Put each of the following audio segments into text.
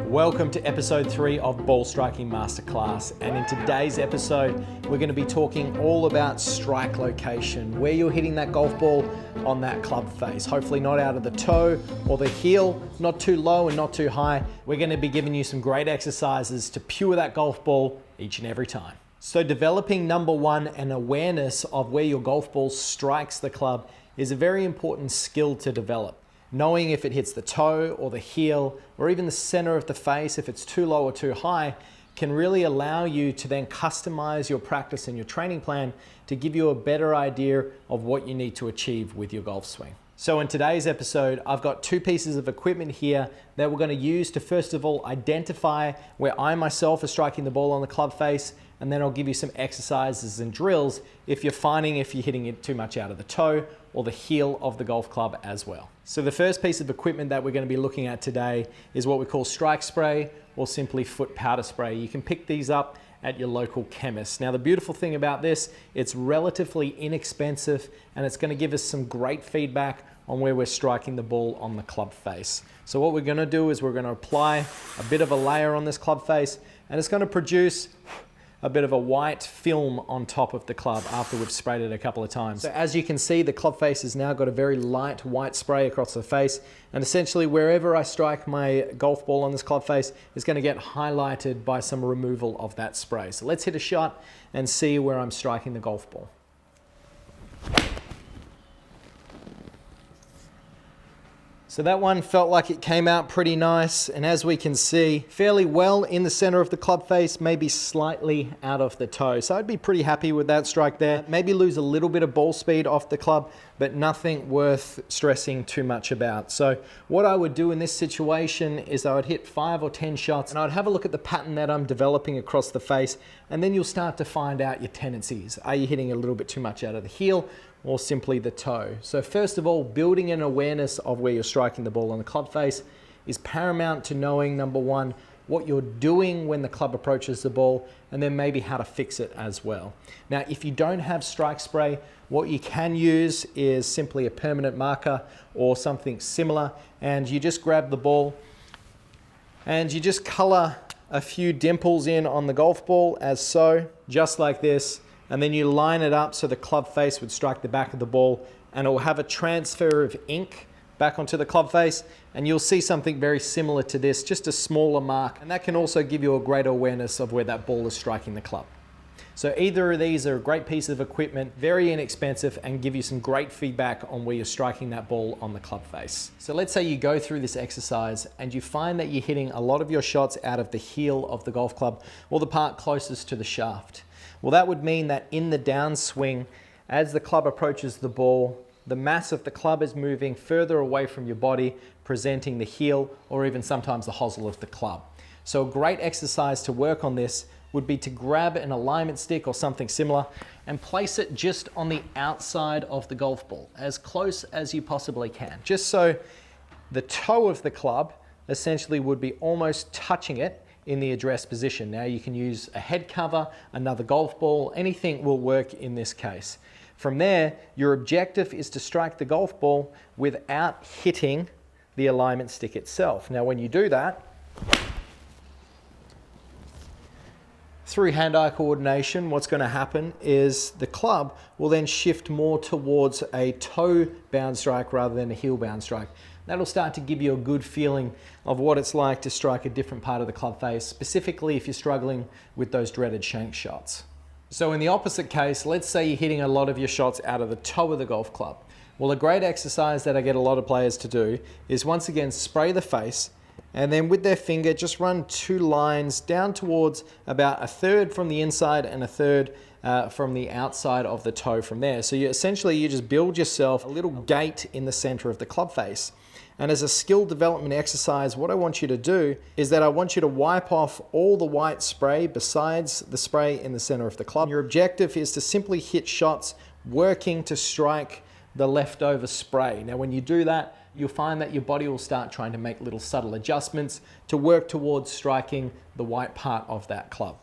Welcome to episode 3 of Ball Striking Masterclass, and in today's episode we're going to be talking all about strike location, where you're hitting that golf ball on that club face. Hopefully not out of the toe or the heel, not too low and not too high. We're going to be giving you some great exercises to pure that golf ball each and every time. So developing number one, an awareness of where your golf ball strikes the club is a very important skill to develop. Knowing if it hits the toe or the heel or even the center of the face, if it's too low or too high, can really allow you to then customize your practice and your training plan to give you a better idea of what you need to achieve with your golf swing. So in today's episode, I've got two pieces of equipment here that we're going to use to first of all identify where I myself are striking the ball on the club face, and then I'll give you some exercises and drills if you're hitting it too much out of the toe or the heel of the golf club as well. So the first piece of equipment that we're going to be looking at today is what we call strike spray or simply foot powder spray. You can pick these up at your local chemist. Now the beautiful thing about this, it's relatively inexpensive and it's going to give us some great feedback on where we're striking the ball on the club face. So what we're going to do is we're going to apply a bit of a layer on this club face, and it's going to produce a bit of a white film on top of the club after we've sprayed it a couple of times. So as you can see, the club face has now got a very light white spray across the face, and essentially wherever I strike my golf ball on this club face is going to get highlighted by some removal of that spray. So let's hit a shot and see where I'm striking the golf ball. So that one felt like it came out pretty nice, and as we can see, fairly well in the center of the club face, maybe slightly out of the toe. So I'd be pretty happy with that strike there. Maybe lose a little bit of ball speed off the club, but nothing worth stressing too much about. So what I would do in this situation is I would hit 5 or 10 shots, and I'd have a look at the pattern that I'm developing across the face, and then you'll start to find out your tendencies. Are you hitting a little bit too much out of the heel or simply the toe? So first of all, building an awareness of where you're striking the ball on the club face is paramount to knowing, number one, what you're doing when the club approaches the ball, and then maybe how to fix it as well. Now, if you don't have strike spray, what you can use is simply a permanent marker or something similar, and you just grab the ball and you just color a few dimples in on the golf ball as so, just like this. And then you line it up so the club face would strike the back of the ball, and it will have a transfer of ink back onto the club face, and you'll see something very similar to this, just a smaller mark, and that can also give you a greater awareness of where that ball is striking the club. So either of these are a great piece of equipment, very inexpensive, and give you some great feedback on where you're striking that ball on the club face. So let's say you go through this exercise and you find that you're hitting a lot of your shots out of the heel of the golf club or the part closest to the shaft. Well, that would mean that in the downswing, as the club approaches the ball, the mass of the club is moving further away from your body, presenting the heel or even sometimes the hosel of the club. So a great exercise to work on this would be to grab an alignment stick or something similar and place it just on the outside of the golf ball, as close as you possibly can. Just so the toe of the club essentially would be almost touching it in the address position. Now you can use a head cover, another golf ball, anything will work in this case. From there, your objective is to strike the golf ball without hitting the alignment stick itself. Now when you do that, through hand-eye coordination, what's going to happen is the club will then shift more towards a toe-bound strike rather than a heel-bound strike. That'll start to give you a good feeling of what it's like to strike a different part of the club face, specifically if you're struggling with those dreaded shank shots. So in the opposite case, let's say you're hitting a lot of your shots out of the toe of the golf club. Well, a great exercise that I get a lot of players to do is once again spray the face, and then with their finger just run 2 lines down towards about 1/3 from the inside and 1/3 from the outside of the toe from there. So you just build yourself a little gate in the center of the club face. And as a skill development exercise, what I want you to do is that I want you to wipe off all the white spray besides the spray in the center of the club. Your objective is to simply hit shots working to strike the leftover spray. Now when you do that, you'll find that your body will start trying to make little subtle adjustments to work towards striking the white part of that club.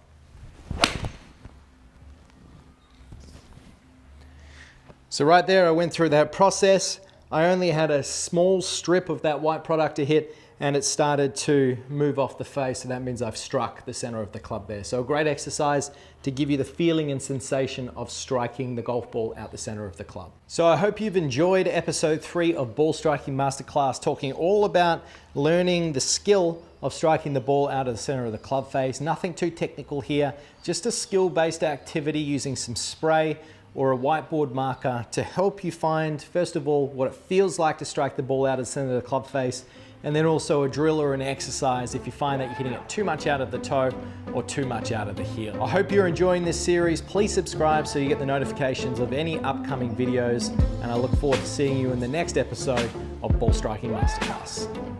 So right there, I went through that process. I only had a small strip of that white product to hit, and it started to move off the face, so that means I've struck the center of the club there. So a great exercise to give you the feeling and sensation of striking the golf ball out the center of the club. So I hope you've enjoyed episode 3 of Ball Striking Masterclass, talking all about learning the skill of striking the ball out of the center of the club face. Nothing too technical here, just a skill-based activity using some spray or a whiteboard marker to help you find, first of all, what it feels like to strike the ball out of the center of the club face, and then also a drill or an exercise if you find that you're hitting it too much out of the toe or too much out of the heel. I hope you're enjoying this series. Please subscribe so you get the notifications of any upcoming videos, and I look forward to seeing you in the next episode of Ball Striking Masterclass.